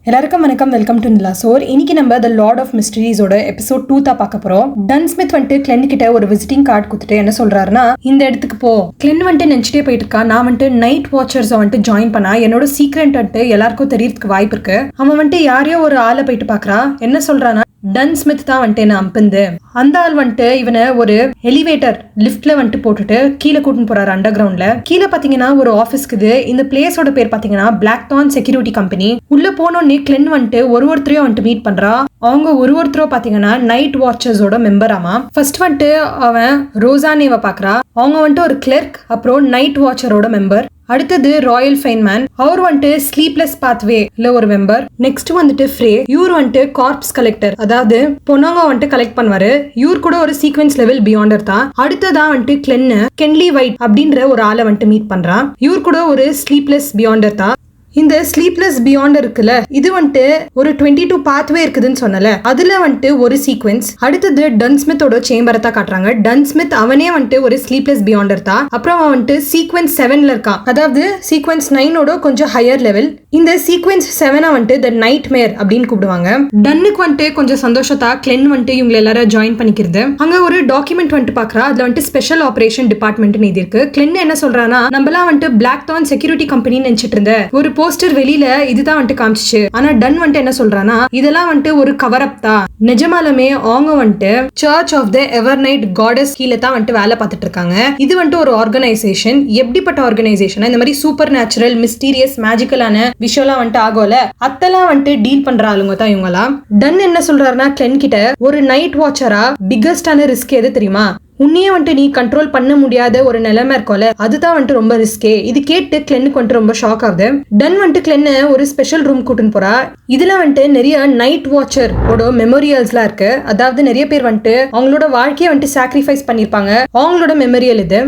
எல்லாருக்கும் வணக்கம், welcome to நிலா சோர். இன்னைக்கு நம்ம த லார்ட் ஆஃப் மிஸ்டரிஸோட எபிசோட் 2 தான் பார்க்க போறோம். டன் ஸ்மித் வந்துட்டு கிளென் கிட்ட ஒரு விசிட்டிங் கார்டு கொடுத்துட்டு என்ன சொல்றாருன்னா, இந்த இடத்துக்கு போ. கிளென் வந்துட்டு நினைச்சிட்டே போயிட்டு இருக்கா, நான் வந்துட்டு நைட் வாட்சர்ஸ் வந்துட்டு ஜாயின் பண்ணா என்னோட சீக்ரெட் வந்துட்டு எல்லாருக்கும் தெரியறதுக்கு வாய்ப்பு இருக்கு. அவன் வந்துட்டு யாரையோ ஒரு ஆளை போயிட்டு பாக்குறா. என்ன சொல்றானா, டன் ஸ்மித் தான் வந்துட்டு என்ன அம்புந்து. அந்த ஆள் வந்துட்டு இவனை ஒரு எலிவேட்டர் லிஃப்ட்ல வந்துட்டு போட்டுட்டு கீழே கூட்டின்னு போறாரு அண்டர் கிரவுண்ட்ல. கீழே பாத்தீங்கன்னா ஒரு ஆபீஸ்க்குது. இந்த பிளேஸோட பேர் பாத்தீங்கன்னா பிளாக்தான் செக்யூரிட்டி கம்பெனி. உள்ள போனோடனே கிளென் வந்துட்டு ஒருத்தரையும் வந்துட்டு மீட் பண்றா. அவங்க ஒருத்தரும் பாத்தீங்கன்னா நைட் வாட்சர்ஸோட மெம்பர் ஆமா. ஃபர்ஸ்ட் வந்துட்டு அவன் ரோசானேவை பாக்குறா. அவங்க வந்துட்டு ஒரு கிளர்க், அப்புறம் நைட் வாட்சரோட மெம்பர். அடுத்தது ராயல் ஃபைன்மேன், அவர் வந்துட்டு ஸ்லீப்லெஸ் பாத்வே இல்ல ஒரு மெம்பர். நெக்ஸ்ட் வந்துட்டு ஃப்ரே, இவர் வந்துட்டு கார்ப்ஸ் கலெக்டர், அதாவது பொண்ணவங்க வந்துட்டு கலெக்ட் பண்ணுவாரு. இவர் கூட ஒரு சீக்வென்ஸ் லெவல் பியாண்டர் தான். அடுத்ததான் வந்துட்டு கிளென்னு கென்லி வைட் அப்படின்ற ஒரு ஆளை வந்துட்டு மீட் பண்றான். இவர் கூட ஒரு ஸ்லீப்லெஸ் பியாண்டர் தான். இந்த ஸ்லீப்லெஸ் பியாண்ட் இருக்குல்ல, இது வந்துட்டு ஒரு 22 பாத்வே இருக்குதுன்னு சொன்னல, அதுல வந்துட்டு ஒரு சீக்வென்ஸ். அடுத்தது டன் ஸ்மித்தோட சேம்பரை தான் காட்டுறாங்க. டன் ஸ்மித் அவனே வந்துட்டு ஒரு ஸ்லீப்லெஸ் பியாண்டர் தான். அப்புறம் அவன் வந்துட்டு சீக்வென்ஸ் 7ல இருக்கான், அதாவது சீக்வென்ஸ் 9ஓட கொஞ்சம் ஹையர் லெவல். இந்த சீக்வென்ஸ் 7 வந்துட்டு த நைட் மேர் அப்படின்னு கூப்பிடுவாங்க. டன்னுக்கு வந்துட்டு கொஞ்சம் சந்தோஷத்தா கிளென் வந்துட்டு இவங்க எல்லாரும் ஜாயின் பண்ணிக்கிறது. அங்க ஒரு டாக்குமெண்ட் வந்துட்டு பாக்குறா. அதுல வந்துட்டு ஸ்பெஷல் ஆபரேஷன் டிபார்ட்மெண்ட் இது இருக்கு. கிளென் என்ன சொல்றானா, நம்மளாம் வந்துட்டு பிளாக்தான் செக்யூரிட்டி கம்பெனின்னு நினைச்சிட்டு இருந்த ஒரு போஸ்டர் வெளியில இதுதான் வந்துட்டு காமிச்சிச்சு. ஆனா டன் வந்துட்டு என்ன சொல்றானா, இதெல்லாம் வந்துட்டு ஒரு கவர் அப் தான். நிஜமாலுமே அவங்க வந்துட்டு church of the ever night gods கீழே தான் வந்துட்டு வேலை பார்த்துட்டு இருக்காங்க. இது வந்துட்டு ஒரு ஆர்கனைசேஷன். எப்படிப்பட்ட ஆர்கனைசேஷன், இந்த மாதிரி சூப்பர் நேச்சுரல் மிஸ்டீரியஸ் மேஜிக்கலான விஷயம்லாம் வந்துட்டு ஆகல, அதெல்லாம் வந்துட்டு டீல் பண்ற ஆளுங்க தான் இவங்கலாம். டன் என்ன சொல்றாருன்னா, கிளென் கிட்ட ஒரு நைட் வாட்சரா பிக்கஸ்டான ரிஸ்க் எது தெரியுமா, உன்னையே வந்துட்டு நீ கண்ட்ரோல் பண்ண முடியாத ஒரு நிலைமை இருக்கும்ல, அதுதான் வந்துட்டு ரொம்ப ரிஸ்கே. இது கேட்டு கிளென்னுக்கு வந்துட்டு ரொம்ப ஷாக் ஆகுது. டன் வந்துட்டு கிளென்ன ஒரு ஸ்பெஷல் ரூம் கூட்டின்னு போறா. இதுல வந்துட்டு நிறைய நைட் வாட்சர் ஓட மெமோரியல்ஸ்லாம் இருக்கு. அதாவது நிறைய பேர் வந்துட்டு அவங்களோட வாழ்க்கையை வந்துட்டு சாக்ரிஃபைஸ் பண்ணிருப்பாங்க, அவங்களோட மெமோரியல் இது.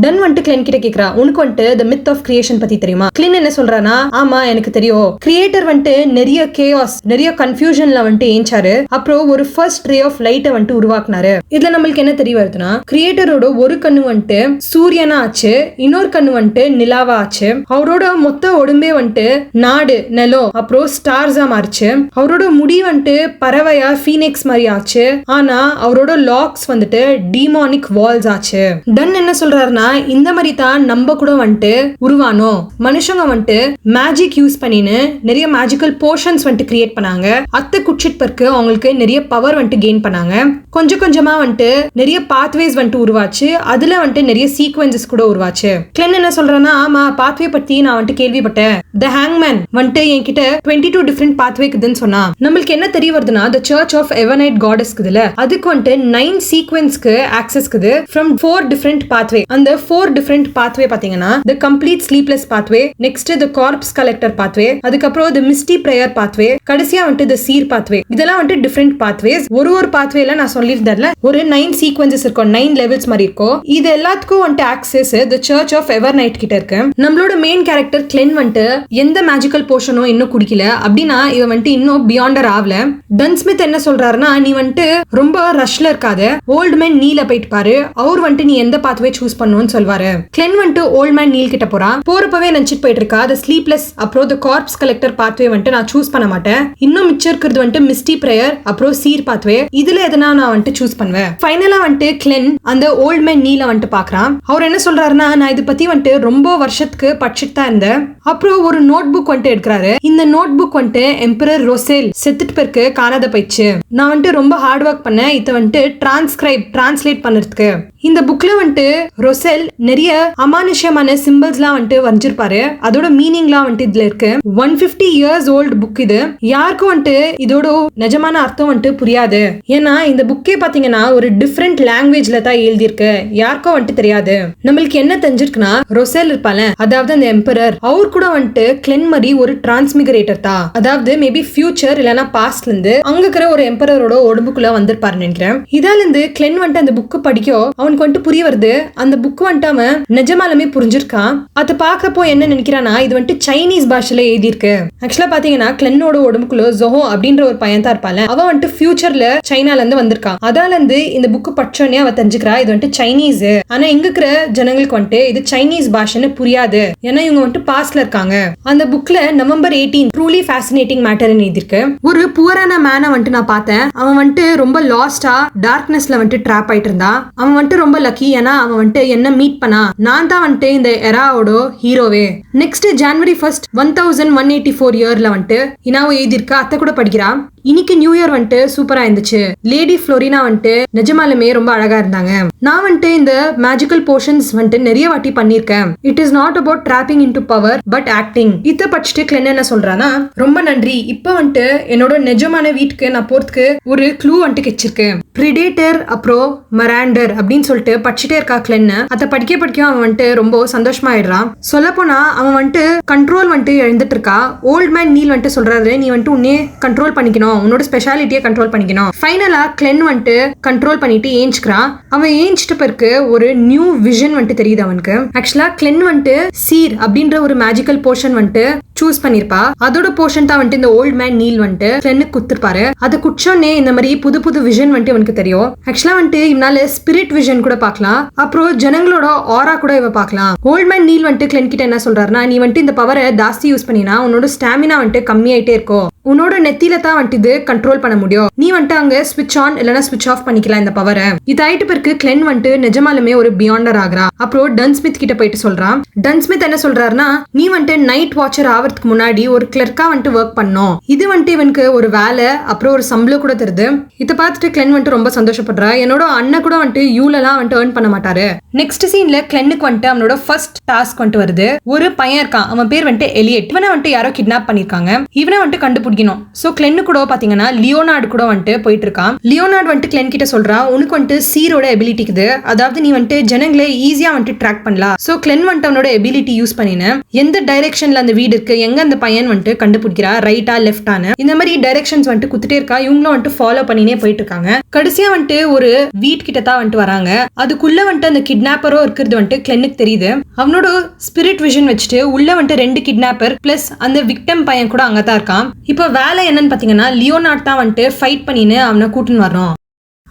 டன் வந்துட்டு கிளென் கிட்ட கேக்குறா, உனக்கு வந்துட்டு தி மித் ஆஃப் கிரியேஷன் பத்தி தெரியுமா? கிளென் என்ன சொல்றானா, ஆமா எனக்கு தெரியும். கிரியேட்டர் வந்துட்டு நிறைய கேயாஸ் நிறைய கன்ஃபியூஷன்ல வந்துட்டு ஏஞ்சாரு. அப்புறம் ஒரு ஃபர்ஸ்ட் ரே ஆஃப் லைட்டை வந்துட்டு உருவாக்குனாரு. இதுல நம்மளுக்கு என்ன தெரிய வருதுன்னா, கிரியேட்டரோட ஒரு கண்ணு வந்துட்டு சூரியனா ஆச்சு, இன்னொரு கண்ணு வந்துட்டு நிலாவா ஆச்சு. அவரோட மொத்த உடம்பே வந்துட்டு நாடு நிலம் அப்புறம் ஸ்டார்ஸா மாறிச்சு. அவரோட முடி வந்துட்டு பறவையா ஃபீனிக்ஸ் மாதிரி ஆச்சு. ஆனா அவரோட லாக்ஸ் வந்துட்டு டீமானிக் வால்ஸ் ஆச்சு. டன் என்ன சொல்றாருன்னா, இந்த மாதிரி தான் நம்ம கூட வந்துட்டு உருவானோ. மனுஷங்க வந்துட்டு மேஜிக் யூஸ் பண்ணின்னு நிறைய மேஜிக்கல் போர்ஷன்ஸ் வந்துட்டு கிரியேட் பண்ணாங்க. அத்தை குச்சிட் பருக்கு அவங்களுக்கு நிறைய பவர் வந்துட்டு கெயின் பண்ணாங்க. கொஞ்சம் கொஞ்சமா வந்துட்டு நிறைய பாத்வேஸ் வந்துட்டு உருவாச்சு. அதுல வந்துட்டு நிறைய சீக்வென்சஸ் கூட உருவாச்சு. கிளென் என்ன சொல்றானா, ஆமா பாத்வே பத்தி நான் வந்துட்டு கேள்விப்பட்டேன். த ஹேங்மேன் வந்துட்டு என்கிட்ட 22 டிஃபரெண்ட் பாத்வே இருக்குதுன்னு சொன்னா. நம்மளுக்கு என்ன தெரிய வருதுன்னா, the church of ever night gods இருக்குதுல, அதுக்கு வந்துட்டு 9 சீக்வென்ஸ்க்கு ஆக்சஸ் இருக்குது ஃப்ரம் 4 டிஃபரெண்ட் பாத்வே. அந்த 4 டிஃபரெண்ட் பாத்வே பாத்தீங்கன்னா, the complete sleepless pathway, next the corpse collector pathway, அதுக்கப்புறம் தி மிஸ்டி பிரேயர் பாத்வே, கடைசியா வந்துட்டு தி சீர் பாத்வே. இதெல்லாம் வந்துட்டு டிஃபரெண்ட் பாத்வேஸ். ஒரு பாத்வேல நான் சொல்லியிருந்தேன்ல ஒரு 9 சீக்வென்சஸ் இருக்கும், 9 லெவல்ஸ் மாதிரி இருக்கும். இது எல்லாத்துக்கும் வந்துட்டு access the church of ever night கிட்ட இருக்கு. நம்மளோட மெயின் கேரக்டர் கிளென் வந்துட்டு எந்த மேஜிக்கல் போர்ஷனும் இன்னும் குடிக்கல. அப்படின்னா இவன் வந்துட்டு இன்னும் பியாண்டர் ஆகல. டன் ஸ்மித் என்ன சொல்றாருன்னா, நீ வந்துட்டு ரொம்ப ரஷ்ல இருக்காத, ஓல்ட் மேன் நீல போயிட்டு பாரு, அவர் வந்துட்டு நீ எந்த பாத்வே சூஸ் பண்ணணும் சொல்வாரு. கிளென் வந்துட்டு ஓல்ட் மேன் நீல் கிட்ட போறான். போறப்பவே நினைச்சிட்டு போயிட்டு இருக்கா, தி ஸ்லீப்லெஸ் அப்புறம் தி கார்ப்ஸ் கலெக்டர் பாத்வே வந்துட்டு நான் சூஸ் பண்ண மாட்டேன். இன்னும் மிச்சம் இருக்கிறது வந்துட்டு மிஸ்டி பிரேயர் அப்புறம் சீர் பாத்வே. இதுல எதனா நான் வந்துட்டு சூஸ் பண்ணுவேன். ஃபைனலா வந்துட்டு கிளென் அந்த ஓல்ட் மேன் நீல வந்துட்டு பாக்குறான். அவர் என்ன சொல்றாருன்னா, நான் இதை பத்தி வந்துட்டு ரொம்ப வருஷத்துக்கு படிச்சுட்டு தான் இருந்தேன். அப்புறம் ஒரு நோட் புக் வந்துட்டு எடுக்கிறாரு. இந்த நோட் புக் வந்துட்டு எம்பரர் ரொசேல் செத்துட்டு பேருக்கு காணாத போயிடுச்சு. நான் வந்துட்டு ரொம்ப ஹார்ட் ஒர்க் பண்ணேன் இதை வந்துட்டு டிரான்ஸ்லேட் பண்றதுக்கு. இந்த புக்ல வந்துட்டு ரொசேல் நிறைய அமானுஷ்யமான சிம்பிள்ஸ்லாம் வந்துட்டு வரைஞ்சிருப்பாரு. அதோட மீனிங்லாம் வந்துட்டு இதுல இருக்கு. 150 இயர்ஸ் ஓல்டு புக் இது. யாருக்கும் வந்துட்டு இதோட நிஜமான அர்த்தம் வந்துட்டு புரியாது. ஏன்னா இந்த புக்கே பாத்தீங்கன்னா ஒரு டிஃப்ரெண்ட் லாங்குவேஜ்ல தான் எழுதியிருக்கு. யாருக்கும் வந்துட்டு தெரியாது. நம்மளுக்கு என்ன தெரிஞ்சிருக்குன்னா, ரொசேல் இருப்பால, அதாவது அந்த எம்பரர், அவர் கூட வந்துட்டு கிளென் மாதிரி ஒரு டிரான்ஸ்மிகிரேட்டர் தான். அதாவது மேபி ஃபியூச்சர் இல்லனா பாஸ்ட்ல இருந்து அங்க இருக்கிற ஒரு எம்பரரோட உடம்புக்குள்ள வந்திருப்பாருன்னு நினைக்கிறேன். இதால இருந்து கிளென் வந்துட்டு அந்த புக்கு படிக்க அவனுக்கு அவனுக்கு வந்துட்டு புரிய வருது அந்த புக் வந்துட்டு அவன் நிஜமாலுமே புரிஞ்சிருக்கான். அதை பாக்குறப்போ என்ன நினைக்கிறானா இது வந்துட்டு சைனீஸ் பாஷையில எழுதியிருக்கு. ஆக்சுவலா பாத்தீங்கன்னா கிளென்னோட உடம்புக்குள்ள ஜோஹோ அப்படின்ற ஒரு பையன் தான் இருப்பாள். அவன் வந்துட்டு ஃபியூச்சர்ல சைனால இருந்து வந்திருக்கான். அதால இருந்து இந்த புக் படிச்சோடனே அவ தெரிஞ்சுக்கிறா இது வந்துட்டு சைனீஸ். ஆனா இங்க இருக்கிற ஜனங்களுக்கு வந்துட்டு இது சைனீஸ் பாஷைன்னு புரியாது. ஏன்னா இவங்க வந்துட்டு பாஸ்ட்ல இருக்காங்க. அந்த புக்ல நவம்பர் 18 ட்ரூலி ஃபேசினேட்டிங் மேட்டர் எழுதிருக்கு. ஒரு புவரான மேனை வந்துட்டு நான் பார்த்தேன். அவன் வந்துட்டு ரொம்ப லாஸ்டா டார்க்னஸ்ல வந்துட்டு ட்ராப் ஆயிட்டு இருந்தான். அவன் வந்துட்டு ரொம்ப லக்கி. ஏன்னா அவன் வந்துட்டு என்ன மீட் பண்ணா. நான் தான் வந்துட்டு இந்த எராவோட ஹீரோவே. நெக்ஸ்ட் ஜனவரி 1 1184 இயர்ல வந்துட்டு இனாவோ எழுதியிருக்கா. அத்தை கூட படிக்கிறா. இன்னைக்கு நியூ இயர் வந்துட்டு சூப்பரா இருந்துச்சு. லேடி ஃப்ளோரினா வந்துட்டு நிஜமாலுமே ரொம்ப அழகா இருந்தாங்க. நான் வந்துட்டு இந்த மேஜிக்கல் போர்ஷன்ஸ் வந்துட்டு நிறைய வாட்டி பண்ணிருக்கேன். It is not about dropping into power but acting. இத படிச்சுட்டு கிளென் என்ன சொல்றானா ரொம்ப நன்றி. இப்ப வந்துட்டு என்னோட நிஜமான வீட்டுக்கு நான் போறதுக்கு ஒரு க்ளூ வந்துட்டு கிடைச்சிருக்கு. பிரிடேட்டர் அப்புறம் மராண்டர் அப்படின்னு சொல்லிட்டு படிச்சுட்டே இருக்கா கிளென். அதை படிக்க அவன் வந்துட்டு ரொம்ப சந்தோஷமா ஆயிடுறான். சொல்ல போனா அவன் வந்துட்டு கண்ட்ரோல் வந்துட்டு எழுந்துட்டு இருக்கா. ஓல்ட் மேன் நீல் வந்துட்டு சொல்றாரு நீ வந்துட்டு உன்னே கண்ட்ரோல் பண்ணிக்கணும், உன்னோட ஸ்பெஷாலிட்டியை கண்ட்ரோல் பண்ணிக்கணும். ஃபைனலா கிளென் வந்துட்டு கண்ட்ரோல் பண்ணிட்டு ஏஞ்சிக்கிறான். அவன் ஏஞ்சிட்ட பிறகு ஒரு நியூ விஷன் வந்துட்டு தெரியுது அவனுக்கு. ஆக்சுவலா கிளென் வந்துட்டு சீர் அப்படின்ற ஒரு மேஜிக்கல் போர்ஷன் வந்துட்டு சூஸ் பண்ணிருப்பா. அதோட போர்ஷன் தான் வந்துட்டு இந்த ஓல்ட் மேன் நீல் வந்துட்டு கிளென்னுக்கு குடுத்துருப்பாரு. அதை குடிச்சோடனே இந்த மாதிரி புது புது விஷன் வந்துட்டு இவனுக்கு தெரியும். ஆக்சுவலா வந்துட்டு இவனால ஸ்பிரிட் விஷன் கூட பார்க்கலாம். அப்புறம் ஜனங்களோட ஆரா கூட இவ பார்க்கலாம். ஓல்ட் மேன் நீல் வந்துட்டு கிளென் கிட்ட என்ன சொல்றாருன்னா நீ வந்துட்டு இந்த பவரை ஜாஸ்தி யூஸ் பண்ணினா உன்னோட ஸ்டாமினா வந்துட்டு கம்மியாயிட்டே இருக்கும். உன்னோட நெத்தியில தான் வந்துட்டு இது கண்ட்ரோல் பண்ண முடியும். நீ வந்துட்டு அங்க ஸ்விட்ச் ஆன் இல்லனா ஸ்விட்ச் ஆஃப் பண்ணிக்கலாம் இந்த பவரை. இதாயிட்டு பிறகு கிளென் வந்துட்டு நிஜமாலுமே ஒரு பியாண்டர் ஆகுறா. அப்புறம் டன்ஸ்மித் கிட்ட போயிட்டு சொல்றான். டன்ஸ்மித் என்ன சொல்றாருன்னா நீ வந்துட்டு நைட் வாட்சர் ஆகிறதுக்கு முன்னாடி ஒரு கிளர்க்கா வந்துட்டு ஒர்க் பண்ணோம். இது வந்துட்டு இவனுக்கு ஒரு வேலை அப்புறம் ஒரு சம்பளம் கூட தருது. இதை பார்த்துட்டு கிளென் வந்துட்டு ரொம்ப சந்தோஷப்படுறா. என்னோட அண்ணன் கூட வந்துட்டு யூலெல்லாம் வந்துட்டு ஏர்ன் பண்ண மாட்டாரு. நெக்ஸ்ட் சீன்ல கிளென்னுக்கு வந்துட்டு அவனோட ஃபர்ஸ்ட் டாஸ்க் வந்துட்டு வருது. ஒரு பையன் இருக்கான். அவன் பேர் வந்துட்டு எலியட். இவனை வந்துட்டு யாரோ கிட்னாப் பண்ணிருக்காங்க. இவனை வந்துட்டு கண்டுபிடிக்கணும். சோ கிளென்னு கூட பாத்தீங்கன்னா லியோனார்டு கூட வந்துட்டு போயிட்டு இருக்கான். லியோனார்டு வந்துட்டு கிளென் கிட்ட சொல்றா உனக்கு வந்துட்டு சீரோட எபிலிட்டி இருக்குது. அதாவது நீ வந்துட்டு ஜனங்களை ஈஸியா வந்துட்டு ட்ராக் பண்ணலாம். சோ கிளென் வந்துட்டு அவனோட எபிலிட்டி யூஸ் பண்ணின எந்த டைரக்ஷன்ல அந்த வீடு இருக்கு, எங்க அந்த பையன் வந்துட்டு கண்டுபிடிக்கிறா, ரைட்டா லெஃப்டானு இந்த மாதிரி டைரக்ஷன்ஸ் வந்துட்டு குத்துட்டே இருக்கா. இவங்களும் வந்துட்டு ஃபாலோ பண்ணினே போயிட்டு இருக்காங்க. கடைசியா வந்துட்டு ஒரு வீட் கிட்ட தான் வந்துட்டு வராங்க. அதுக்குள்ள வந்துட்டு அந்த கிட்னாப்பரோ இருக்கிறது வந்துட்டு கிளென்னுக்கு தெரியுது. அவனோட ஸ்பிரிட் விஷன் வச்சுட்டு உள்ள வந்துட்டு 2 கிட்னாப்பர் பிளஸ் அந்த விக்டம் பையன் கூட அங்கதான் இருக்கான். இப்போ வேலை என்னன்னு பாத்தீங்கன்னா லியோனார்ட் தான் வந்துட்டு ஃபைட் பண்ணின்னு அவனை கூட்டின்னு வரணும்.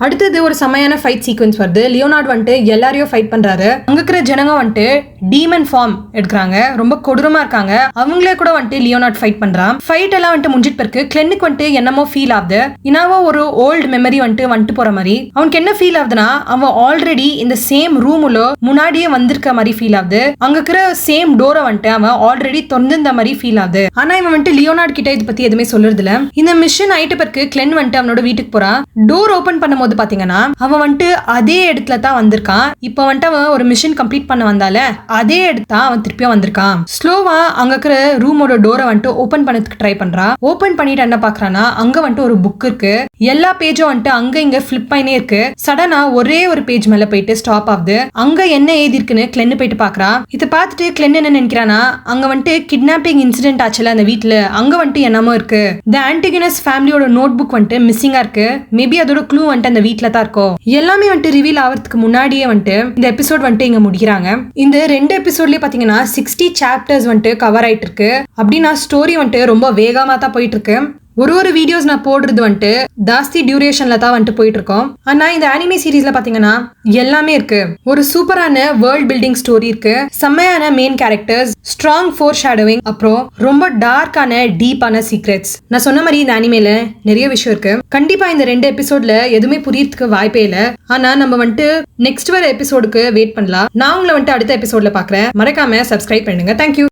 அடுத்தது ஒரு செமையான ஃபைட் சீக்வன்ஸ் வருது. லியோனார்ட் வந்துட்டு எல்லாரையும் ஃபைட் பண்றாரு. அங்க இருக்கிற ஜனங்க வந்துட்டு டீமன் ஃபார்ம் எடுக்கிறாங்க. ரொம்ப கொடூரமா இருக்காங்க. அவங்களே கூட வந்துட்டு லியோனார்ட் ஃபைட் பண்றான். ஃபைட் எல்லாம் வந்துட்டு முடிஞ்சிட்டு பிறகு கிளென்னுக்கு வந்துட்டு என்னமோ ஃபீல் ஆகுது. இனாவோ ஒரு ஓல்டு மெமரி வந்துட்டு போற மாதிரி. அவனுக்கு என்ன ஃபீல் ஆகுதுன்னா அவன் ஆல்ரெடி இந்த சேம் ரூம்ல முன்னாடியே வந்திருக்க மாதிரி ஃபீல் ஆகுது. அங்க இருக்கிற சேம் டோரை வந்துட்டு அவன் ஆல்ரெடி திறந்திருந்த மாதிரி ஃபீல் ஆகுது. ஆனா இவன் வந்துட்டு லியோனார்ட் கிட்ட இதை பத்தி எதுவுமே சொல்றது இல்ல. இந்த மிஷன் ஆயிட்ட பிறகு கிளென் வந்துட்டு அவனோட வீட்டுக்கு போறான். டோர் ஓபன் பண்ணும் போது பாத்தீங்கன்னா அவன் வந்துட்டு அதே இடத்துல தான் வந்திருக்கான். இப்ப வந்துட்டு அவன் ஒரு மிஷன் கம்ப்ளீட் பண்ண வந்தால அதே இடத்தா அவன் திருப்பியும் வந்திருக்கான். ஸ்லோவா அங்க இருக்கிற ரூமோட டோரை வந்துட்டு ஓபன் பண்ணதுக்கு ட்ரை பண்றான். ஓபன் பண்ணிட்டு என்ன பாக்குறான்னா அங்க வந்துட்டு ஒரு புக் இருக்கு. எல்லா பேஜும் வந்துட்டு அங்க இங்க ஃபிளிப் பண்ணினே இருக்கு. சடனா ஒரே ஒரு பேஜ் மேல போயிட்டு ஸ்டாப் ஆகுது. அங்க என்ன எழுதி இருக்குன்னு கிளென்னு போயிட்டு பாக்குறா. இதை பார்த்துட்டு கிளென் என்ன நினைக்கிறானா அங்க வந்துட்டு கிட்னாப்பிங் இன்சிடென்ட் ஆச்சுல அந்த வீட்டுல அங்க வந்துட்டு என்னமோ இருக்கு. தி ஆன்டிகினஸ் ஃபேமிலியோட நோட் புக் வந்துட்டு மிஸ்ஸிங்கா இருக்கு. மேபி அதோட க்ளூ வந்துட்டு அந்த வீட்டுல தான் இருக்கும். எல்லாமே வந்துட்டு ரிவீல் ஆகிறதுக்கு முன்னாடியே வந்துட்டு இந்த எபிசோட் வந்துட்டு இங்க முடிக்கிறாங்க. இந்த 2 எபிசோட்லயே பாத்தீங்கன்னா 60 சாப்டர்ஸ் வந்துட்டு கவர் ஆயிட்டு இருக்கு. அப்படின்னா ஸ்டோரி வந்துட்டு ரொம்ப வேகமா தான் போயிட்டு இருக்கு. ஒரு வீடியோஸ் நான் போடுறது வந்துட்டு ஜாஸ்தி டியூரேஷன்ல தான் வந்துட்டு போயிட்டு இருக்கோம். ஆனா இந்த அனிமே சீரீஸ்ல பாத்தீங்கன்னா எல்லாமே இருக்கு. ஒரு சூப்பரான வேர்ல்ட் பில்டிங் ஸ்டோரி இருக்கு. செம்மையான main characters, strong four shadowing, அப்புறம் ரொம்ப டார்க்கான டீப்பான சீக்ரெட்ஸ். நான் சொன்ன மாதிரி இந்த அனிமேல நிறைய விஷயம் இருக்கு. கண்டிப்பா இந்த 2 எபிசோட்ல எதுவுமே புரியறதுக்கு வாய்ப்பே இல்ல. ஆனா நம்ம வந்துட்டு நெக்ஸ்ட் வர எபிசோடுக்கு வெயிட் பண்ணலாம். நான் உங்களை வந்துட்டு அடுத்த எபிசோட்ல பாக்குறேன். மறக்காம சப்ஸ்கிரைப் பண்ணுங்க. தேங்க்யூ.